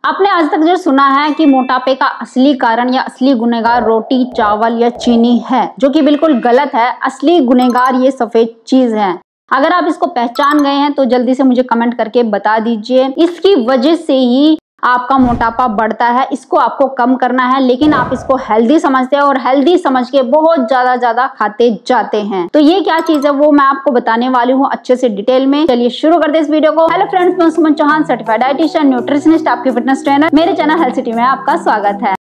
आपने आज तक जो सुना है कि मोटापे का असली कारण या असली गुनहगार रोटी, चावल या चीनी है, जो कि बिल्कुल गलत है। असली गुनहगार ये सफेद चीज है। अगर आप इसको पहचान गए हैं तो जल्दी से मुझे कमेंट करके बता दीजिए। इसकी वजह से ही आपका मोटापा बढ़ता है। इसको आपको कम करना है, लेकिन आप इसको हेल्दी समझते हैं और हेल्दी समझ के बहुत ज्यादा खाते जाते हैं। तो ये क्या चीज है वो मैं आपको बताने वाली हूँ अच्छे से डिटेल में। चलिए शुरू करते हैं इस वीडियो को। हेलो फ्रेंड्स, मैं सुमन चौहान, सर्टिफाइड डाइटिशियन, न्यूट्रिशनिस्ट, आपकी फिटनेस ट्रेनर। मेरे चैनल हेल्थ सिटी में आपका स्वागत है।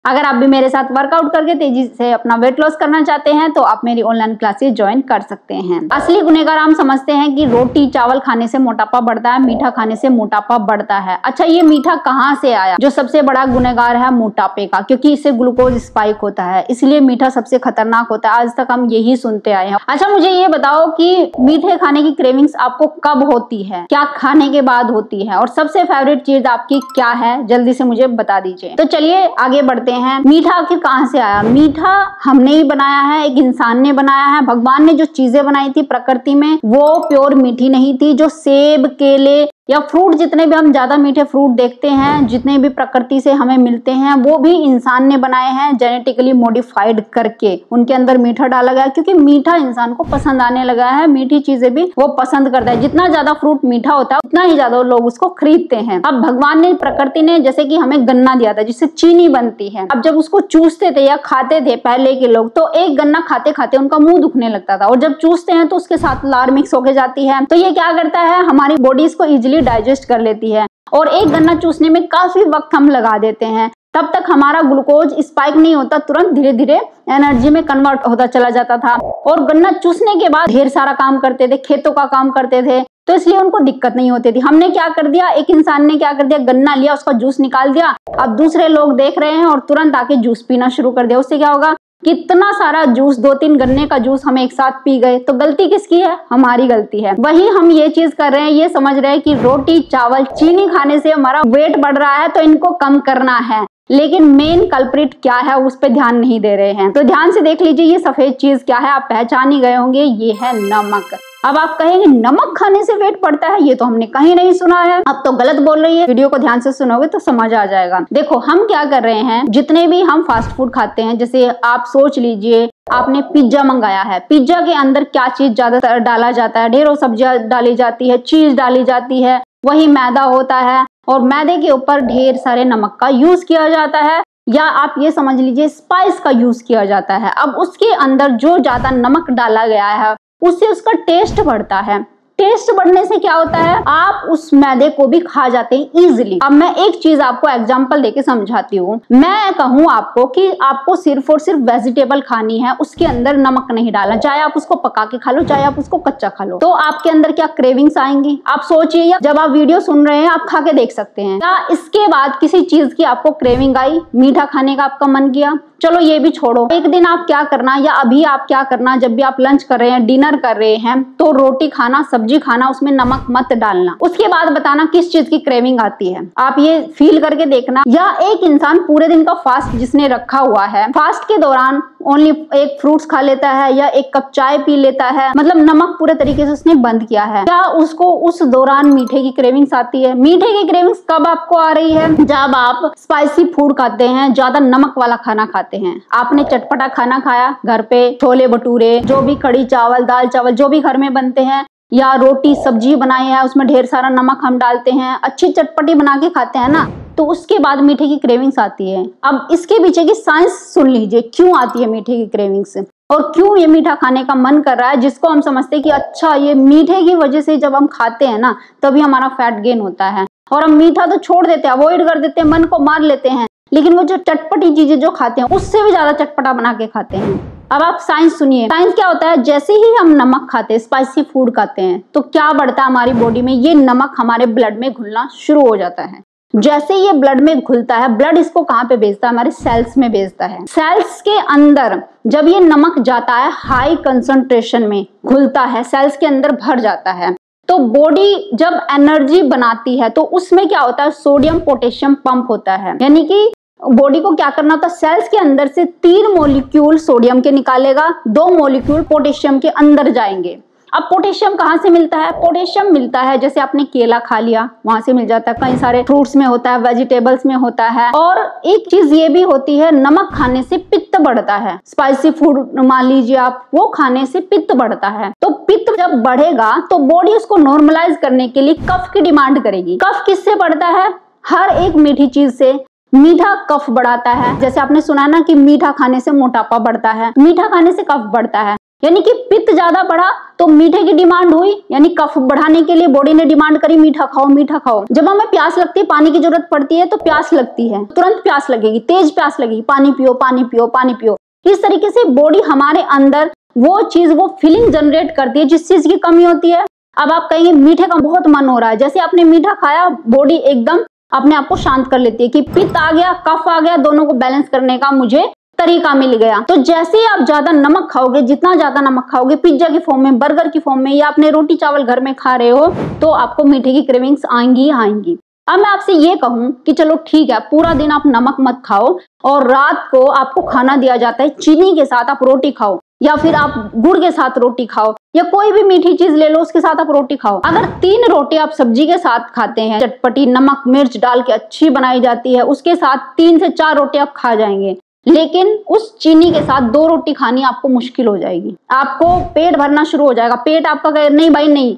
अगर आप भी मेरे साथ वर्कआउट करके तेजी से अपना वेट लॉस करना चाहते हैं तो आप मेरी ऑनलाइन क्लासेस ज्वाइन कर सकते हैं। असली गुनहगार हम समझते हैं कि रोटी चावल खाने से मोटापा बढ़ता है, मीठा खाने से मोटापा बढ़ता है। अच्छा, ये मीठा कहाँ से आया? जो सबसे बड़ा गुनहगार है मोटापे का, क्योंकि इससे ग्लूकोज स्पाइक होता है, इसलिए मीठा सबसे खतरनाक होता है। आज तक हम यही सुनते आए हैं। अच्छा, मुझे ये बताओ कि मीठे खाने की क्रेविंग्स आपको कब होती है, क्या खाने के बाद होती है, और सबसे फेवरेट चीज आपकी क्या है? जल्दी से मुझे बता दीजिए। तो चलिए आगे बढ़ते हैं। मीठा आखिर कहां से आया? मीठा हमने ही बनाया है, एक इंसान ने बनाया है। भगवान ने जो चीजें बनाई थी प्रकृति में वो प्योर मीठी नहीं थी। जो सेब, केले या फ्रूट, जितने भी हम ज्यादा मीठे फ्रूट देखते हैं, जितने भी प्रकृति से हमें मिलते हैं, वो भी इंसान ने बनाए हैं, जेनेटिकली मॉडिफाइड करके उनके अंदर मीठा डाला गया, क्योंकि मीठा इंसान को पसंद आने लगा है। मीठी चीजें भी वो पसंद करता है। जितना ज्यादा फ्रूट मीठा होता है उतना ही ज्यादा लोग उसको खरीदते हैं। अब भगवान ने, प्रकृति ने जैसे कि हमें गन्ना दिया था जिससे चीनी बनती है। अब जब उसको चूसते थे या खाते थे पहले के लोग, तो एक गन्ना खाते खाते उनका मुंह दुखने लगता था, और जब चूसते हैं तो उसके साथ लार मिक्स होके जाती है। तो ये क्या करता है, हमारी बॉडी इसको इजिली डाइजेस्ट कर लेती है। और एक गन्ना चूसने में काफी वक्त हम लगा देते हैं, तब तक हमारा ग्लूकोज स्पाइक नहीं होता, तुरंत धीरे धीरे एनर्जी में कन्वर्ट होता चला जाता था। और गन्ना चूसने के बाद ढेर सारा काम करते थे, खेतों का काम करते थे, तो इसलिए उनको दिक्कत नहीं होती थी। हमने क्या कर दिया, एक इंसान ने क्या कर दिया, गन्ना लिया, उसका जूस निकाल दिया। अब दूसरे लोग देख रहे हैं और तुरंत आके जूस पीना शुरू कर दिया। उससे क्या होगा, कितना सारा जूस, 2-3 गन्ने का जूस हम एक साथ पी गए। तो गलती किसकी है? हमारी गलती है। वही हम ये चीज कर रहे हैं, ये समझ रहे हैं कि रोटी चावल चीनी खाने से हमारा वेट बढ़ रहा है तो इनको कम करना है, लेकिन मेन कल्प्रिट क्या है उस पर ध्यान नहीं दे रहे हैं। तो ध्यान से देख लीजिए, ये सफेद चीज क्या है, आप पहचान ही गए होंगे, ये है नमक। अब आप कहेंगे नमक खाने से वेट बढ़ता है, ये तो हमने कहीं नहीं सुना है। अब तो गलत बोल रही है। वीडियो को ध्यान से सुनोगे तो समझ आ जाएगा। देखो, हम क्या कर रहे हैं, जितने भी हम फास्ट फूड खाते हैं, जैसे आप सोच लीजिए आपने पिज्जा मंगाया है, पिज्जा के अंदर क्या चीज ज्यादातर डाला जाता है? ढेरों सब्जियां डाली जाती है, चीज डाली जाती है, वही मैदा होता है, और मैदे के ऊपर ढेर सारे नमक का यूज किया जाता है, या आप ये समझ लीजिए स्पाइस का यूज किया जाता है। अब उसके अंदर जो ज्यादा नमक डाला गया है उससे उसका टेस्ट बढ़ता है। टेस्ट बढ़ने से क्या होता है, आप उस मैदे को भी खा जाते हैं इजिली। अब मैं एक चीज आपको एग्जांपल देके समझाती हूँ। मैं कहूँ आपको कि आपको सिर्फ और सिर्फ वेजिटेबल खानी है, उसके अंदर नमक नहीं डालना, चाहे आप उसको पका के खा लो चाहे आप उसको कच्चा खा लो, तो आपके अंदर क्या क्रेविंग्स आएंगी? आप सोचिए, या जब आप वीडियो सुन रहे हैं आप खा के देख सकते हैं। क्या इसके बाद किसी चीज की आपको क्रेविंग आई, मीठा खाने का आपका मन किया? चलो ये भी छोड़ो, एक दिन आप क्या करना, या अभी आप क्या करना, जब भी आप लंच कर रहे हैं, डिनर कर रहे हैं, तो रोटी खाना, सब्जी खाना, उसमें नमक मत डालना। उसके बाद बताना किस चीज की क्रेविंग आती है, आप ये फील करके देखना। या एक इंसान पूरे दिन का फास्ट जिसने रखा हुआ है, फास्ट के दौरान ओनली एक फ्रूट्स खा लेता है या एक कप चाय पी लेता है, मतलब नमक पूरे तरीके से उसने बंद किया है, क्या उसको उस दौरान मीठे की क्रेविंग्स आती है? मीठे की क्रेविंग्स कब आपको आ रही है? जब आप स्पाइसी फूड खाते हैं, ज्यादा नमक वाला खाना खाते हैं। आपने चटपटा खाना खाया घर पे, छोले भटूरे, जो भी कढ़ी चावल, दाल चावल जो भी घर में बनते हैं, या रोटी सब्जी बनाई है, उसमें ढेर सारा नमक हम डालते हैं, अच्छी चटपटी बना के खाते हैं ना, तो उसके बाद मीठे की क्रेविंग्स आती है। अब इसके पीछे की साइंस सुन लीजिए, क्यों आती है मीठे की क्रेविंग्स, और क्यों ये मीठा खाने का मन कर रहा है, जिसको हम समझते हैं कि अच्छा ये मीठे की वजह से जब हम खाते हैं ना तभी हमारा फैट गेन होता है, और हम मीठा तो छोड़ देते हैं, अवॉइड कर देते हैं, मन को मार लेते हैं, लेकिन वो जो चटपटी चीजें जो खाते हैं उससे भी ज्यादा चटपटा बना के खाते हैं। अब आप साइंस सुनिए, साइंस क्या होता है, जैसे ही हम नमक खाते हैं, स्पाइसी फूड खाते हैं, तो क्या बढ़ता है हमारी बॉडी में, ये नमक हमारे ब्लड में घुलना शुरू हो जाता है। जैसे ये ब्लड में घुलता है, ब्लड इसको कहाँ पे भेजता है, हमारे सेल्स में भेजता है। सेल्स के अंदर जब ये नमक जाता है, हाई कंसंट्रेशन में घुलता है, सेल्स के अंदर भर जाता है, तो बॉडी जब एनर्जी बनाती है तो उसमें क्या होता है, सोडियम पोटेशियम पंप होता है। यानी कि बॉडी को क्या करना होता है, सेल्स के अंदर से 3 मॉलिक्यूल सोडियम के निकालेगा, 2 मॉलिक्यूल पोटेशियम के अंदर जाएंगे। अब पोटेशियम कहाँ से मिलता है? पोटेशियम मिलता है जैसे आपने केला खा लिया, वहां से मिल जाता है, कई सारे फ्रूट्स में होता है, वेजिटेबल्स में होता है। और एक चीज ये भी होती है, नमक खाने से पित्त बढ़ता है। स्पाइसी फूड मान लीजिए आप, वो खाने से पित्त बढ़ता है। तो पित्त जब बढ़ेगा तो बॉडी उसको नॉर्मलाइज करने के लिए कफ की डिमांड करेगी। कफ किससे बढ़ता है? हर एक मीठी चीज से। मीठा कफ बढ़ाता है, जैसे आपने सुना ना कि मीठा खाने से मोटापा बढ़ता है, मीठा खाने से कफ बढ़ता है। यानी कि पित्त ज्यादा बढ़ा तो मीठे की डिमांड हुई, यानी कफ बढ़ाने के लिए बॉडी ने डिमांड करी मीठा खाओ मीठा खाओ। जब हमें प्यास लगती है, पानी की जरूरत पड़ती है, तो प्यास लगती है, तुरंत प्यास लगेगी, तेज प्यास लगेगी, पानी पियो पानी पियो पानी पियो। इस तरीके से बॉडी हमारे अंदर वो चीज, वो फीलिंग जनरेट करती है जिस चीज की कमी होती है। अब आप कहेंगे मीठे का बहुत मन हो रहा है, जैसे आपने मीठा खाया, बॉडी एकदम अपने आप को शांत कर लेती है कि पित्त आ गया, कफ आ गया, दोनों को बैलेंस करने का मुझे तरीका मिल गया। तो जैसे ही आप ज्यादा नमक खाओगे, जितना ज्यादा नमक खाओगे, पिज्जा की फॉर्म में, बर्गर की फॉर्म में, या अपने रोटी चावल घर में खा रहे हो, तो आपको मीठे की क्रेविंग्स आएंगी आएंगी। अब मैं आपसे ये कहूं कि चलो ठीक है, पूरा दिन आप नमक मत खाओ और रात को आपको खाना दिया जाता है चीनी के साथ, आप रोटी खाओ, या फिर आप गुड़ के साथ रोटी खाओ, या कोई भी मीठी चीज ले लो उसके साथ आप रोटी खाओ। अगर 3 रोटी आप सब्जी के साथ खाते हैं, चटपटी नमक मिर्च डाल के अच्छी बनाई जाती है, उसके साथ 3 से 4 रोटी आप खा जाएंगे। लेकिन उस चीनी के साथ 2 रोटी खानी आपको मुश्किल हो जाएगी, आपको पेट भरना शुरू हो जाएगा। पेट आपका कहे नहीं भाई नहीं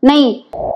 नहीं,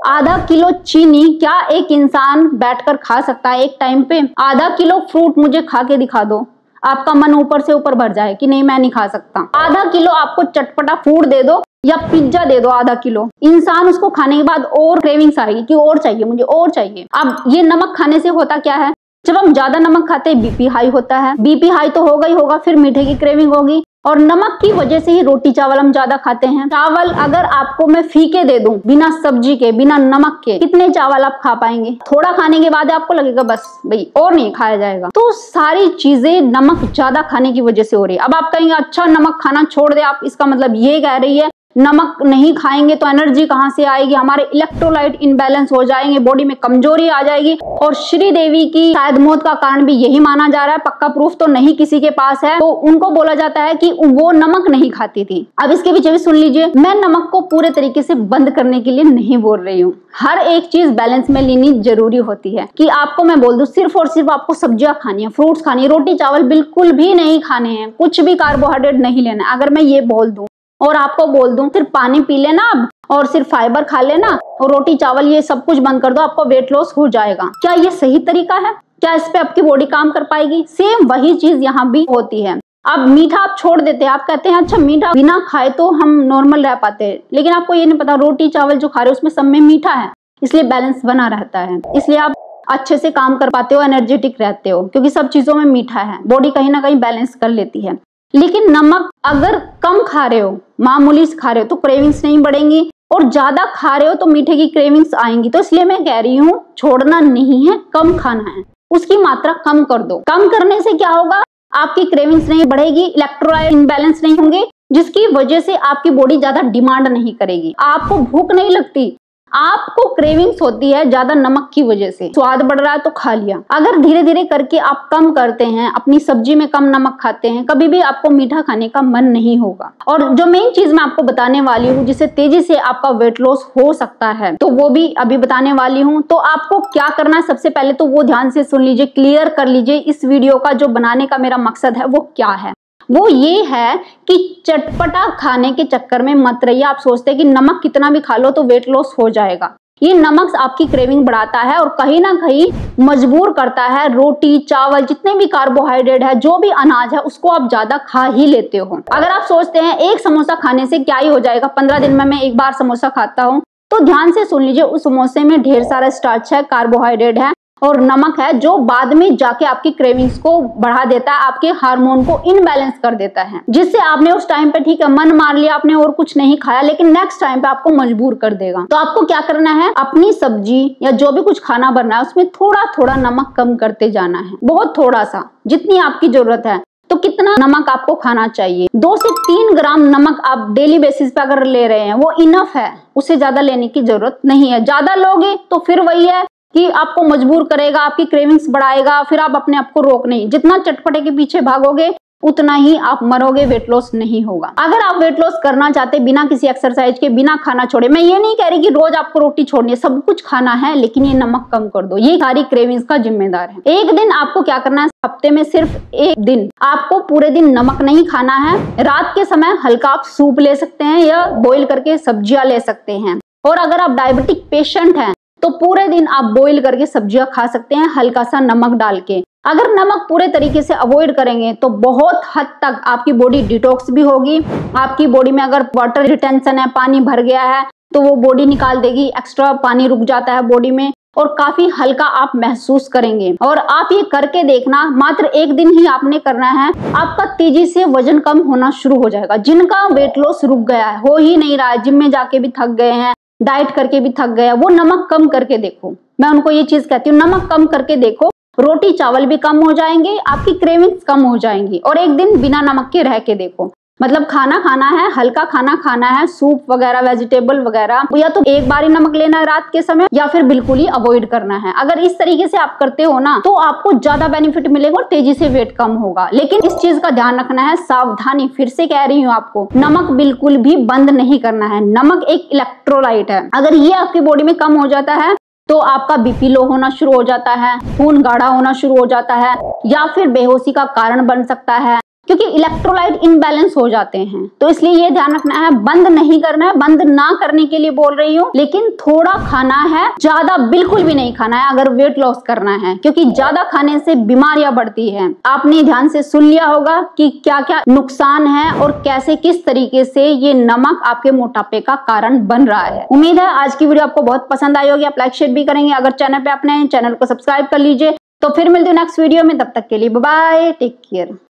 आधा किलो चीनी क्या एक इंसान बैठकर खा सकता है एक टाइम पे? आधा किलो फ्रूट मुझे खा के दिखा दो, आपका मन ऊपर से ऊपर भर जाए कि नहीं मैं नहीं खा सकता। आधा किलो आपको चटपटा फूड दे दो या पिज्जा दे दो आधा किलो, इंसान उसको खाने के बाद और क्रेविंग्स आएगी कि और चाहिए मुझे और चाहिए। अब ये नमक खाने से होता क्या है, जब हम ज्यादा नमक खाते हैं बीपी हाई होता है, बीपी हाई तो होगा ही होगा, फिर मीठे की क्रेविंग होगी, और नमक की वजह से ही रोटी चावल हम ज्यादा खाते हैं। चावल अगर आपको मैं फीके दे दूं, बिना सब्जी के, बिना नमक के, कितने चावल आप खा पाएंगे? थोड़ा खाने के बाद आपको लगेगा बस भाई और नहीं खाया जाएगा। तो सारी चीजें नमक ज्यादा खाने की वजह से हो रही है। अब आप कहेंगे अच्छा नमक खाना छोड़ दे आप, इसका मतलब ये कह रही है नमक नहीं खाएंगे तो एनर्जी कहाँ से आएगी, हमारे इलेक्ट्रोलाइट इनबैलेंस हो जाएंगे, बॉडी में कमजोरी आ जाएगी। और श्री देवी की शायद मौत का कारण भी यही माना जा रहा है, पक्का प्रूफ तो नहीं किसी के पास है, तो उनको बोला जाता है कि वो नमक नहीं खाती थी। अब इसके पीछे भी सुन लीजिए, मैं नमक को पूरे तरीके से बंद करने के लिए नहीं बोल रही हूँ, हर एक चीज बैलेंस में लेनी जरूरी होती है। कि आपको मैं बोल दूं सिर्फ और सिर्फ आपको सब्जियां खानी है, फ्रूट्स खानी है, रोटी चावल बिल्कुल भी नहीं खाने हैं, कुछ भी कार्बोहाइड्रेट नहीं लेना है, अगर मैं ये बोल दूं और आपको बोल दूं सिर्फ पानी पी लेना अब और सिर्फ फाइबर खा लेना और रोटी चावल ये सब कुछ बंद कर दो, आपको वेट लॉस हो जाएगा, क्या ये सही तरीका है? क्या इस पे आपकी बॉडी काम कर पाएगी? सेम वही चीज यहाँ भी होती है। अब मीठा आप छोड़ देते हैं, आप कहते हैं अच्छा मीठा बिना खाए तो हम नॉर्मल रह पाते हैं, लेकिन आपको ये नहीं पता रोटी चावल जो खा रहे हो उसमें सब में मीठा है, इसलिए बैलेंस बना रहता है, इसलिए आप अच्छे से काम कर पाते हो, एनर्जेटिक रहते हो, क्योंकि सब चीजों में मीठा है, बॉडी कहीं ना कहीं बैलेंस कर लेती है। लेकिन नमक अगर कम खा रहे हो, मामूली से खा रहे हो तो क्रेविंग्स नहीं बढ़ेंगी, और ज्यादा खा रहे हो तो मीठे की क्रेविंग्स आएंगी। तो इसलिए मैं कह रही हूँ छोड़ना नहीं है, कम खाना है, उसकी मात्रा कम कर दो। कम करने से क्या होगा, आपकी क्रेविंग्स नहीं बढ़ेगी, इलेक्ट्रोलाइट इनबैलेंस नहीं होंगे, जिसकी वजह से आपकी बॉडी ज्यादा डिमांड नहीं करेगी, आपको भूख नहीं लगती, आपको क्रेविंग्स होती है ज्यादा नमक की वजह से, स्वाद बढ़ रहा है तो खा लिया। अगर धीरे धीरे करके आप कम करते हैं, अपनी सब्जी में कम नमक खाते हैं, कभी भी आपको मीठा खाने का मन नहीं होगा। और जो मेन चीज मैं आपको बताने वाली हूँ जिससे तेजी से आपका वेट लॉस हो सकता है, तो वो भी अभी बताने वाली हूँ। तो आपको क्या करना है, सबसे पहले तो वो ध्यान से सुन लीजिए, क्लियर कर लीजिए इस वीडियो का जो बनाने का मेरा मकसद है वो क्या है। वो ये है कि चटपटा खाने के चक्कर में मत रहिए। आप सोचते हैं कि नमक कितना भी खा लो तो वेट लॉस हो जाएगा, ये नमक आपकी क्रेविंग बढ़ाता है और कहीं ना कहीं मजबूर करता है। रोटी चावल जितने भी कार्बोहाइड्रेट है, जो भी अनाज है, उसको आप ज्यादा खा ही लेते हो। अगर आप सोचते हैं एक समोसा खाने से क्या ही हो जाएगा, 15 दिन में मैं एक बार समोसा खाता हूँ, तो ध्यान से सुन लीजिए, उस समोसे में ढेर सारा स्टार्च है, कार्बोहाइड्रेट है और नमक है, जो बाद में जाके आपकी क्रेविंग्स को बढ़ा देता है, आपके हार्मोन को इनबैलेंस कर देता है, जिससे आपने उस टाइम पे ठीक है मन मार लिया, आपने और कुछ नहीं खाया, लेकिन नेक्स्ट टाइम पे आपको मजबूर कर देगा। तो आपको क्या करना है, अपनी सब्जी या जो भी कुछ खाना बनना है उसमें थोड़ा थोड़ा नमक कम करते जाना है, बहुत थोड़ा सा, जितनी आपकी जरूरत है। तो कितना नमक आपको खाना चाहिए, 2 से 3 ग्राम नमक आप डेली बेसिस पे अगर ले रहे हैं वो इनफ है, उससे ज्यादा लेने की जरूरत नहीं है। ज्यादा लोगे तो फिर वही है कि आपको मजबूर करेगा, आपकी क्रेविंग्स बढ़ाएगा, फिर आप अपने आप को रोक नहीं, जितना चटपटे के पीछे भागोगे उतना ही आप मरोगे, वेट लॉस नहीं होगा। अगर आप वेट लॉस करना चाहते बिना किसी एक्सरसाइज के, बिना खाना छोड़े, मैं ये नहीं कह रही कि रोज आपको रोटी छोड़नी है, सब कुछ खाना है, लेकिन ये नमक कम कर दो, ये सारी क्रेविंग्स का जिम्मेदार है। एक दिन आपको क्या करना है, हफ्ते में सिर्फ एक दिन आपको पूरे दिन नमक नहीं खाना है। रात के समय हल्का आप सूप ले सकते हैं या बॉईल करके सब्जियां ले सकते हैं। और अगर आप डायबिटिक पेशेंट हैं तो पूरे दिन आप बॉईल करके सब्जियां खा सकते हैं, हल्का सा नमक डाल के। अगर नमक पूरे तरीके से अवॉइड करेंगे तो बहुत हद तक आपकी बॉडी डिटॉक्स भी होगी। आपकी बॉडी में अगर वाटर रिटेंशन है, पानी भर गया है, तो वो बॉडी निकाल देगी, एक्स्ट्रा पानी रुक जाता है बॉडी में और काफी हल्का आप महसूस करेंगे। और आप ये करके देखना, मात्र एक दिन ही आपने करना है, आपका तेजी से वजन कम होना शुरू हो जाएगा। जिनका वेट लॉस रुक गया है, हो ही नहीं रहा है, जिम में जाके भी थक गए हैं, डाइट करके भी थक गए, वो नमक कम करके देखो। मैं उनको ये चीज कहती हूँ, नमक कम करके देखो, रोटी चावल भी कम हो जाएंगे, आपकी क्रेविंग्स कम हो जाएंगी। और एक दिन बिना नमक के रह के देखो, मतलब खाना खाना है, हल्का खाना खाना है, सूप वगैरह, वेजिटेबल वगैरह, या तो एक बार ही नमक लेना है रात के समय, या फिर बिल्कुल ही अवॉइड करना है। अगर इस तरीके से आप करते हो ना, तो आपको ज्यादा बेनिफिट मिलेगा और तेजी से वेट कम होगा। लेकिन इस चीज का ध्यान रखना है, सावधानी, फिर से कह रही हूँ आपको, नमक बिल्कुल भी बंद नहीं करना है। नमक एक इलेक्ट्रोलाइट है, अगर ये आपकी बॉडी में कम हो जाता है तो आपका बीपी लो होना शुरू हो जाता है, खून गाढ़ा होना शुरू हो जाता है, या फिर बेहोशी का कारण बन सकता है, क्योंकि इलेक्ट्रोलाइट इनबैलेंस हो जाते हैं। तो इसलिए ये ध्यान रखना है, बंद नहीं करना है, बंद ना करने के लिए बोल रही हूँ, लेकिन थोड़ा खाना है, ज्यादा बिल्कुल भी नहीं खाना है अगर वेट लॉस करना है, क्योंकि ज्यादा खाने से बीमारियां बढ़ती हैं। आपने ध्यान से सुन लिया होगा कि क्या क्या नुकसान है और कैसे, किस तरीके से ये नमक आपके मोटापे का कारण बन रहा है। उम्मीद है आज की वीडियो आपको बहुत पसंद आई होगी, आप लाइक शेयर भी करेंगे। अगर चैनल पे अपने चैनल को सब्सक्राइब कर लीजिए। तो फिर मिलते हैं नेक्स्ट वीडियो में, तब तक के लिए बाय बाय, टेक केयर।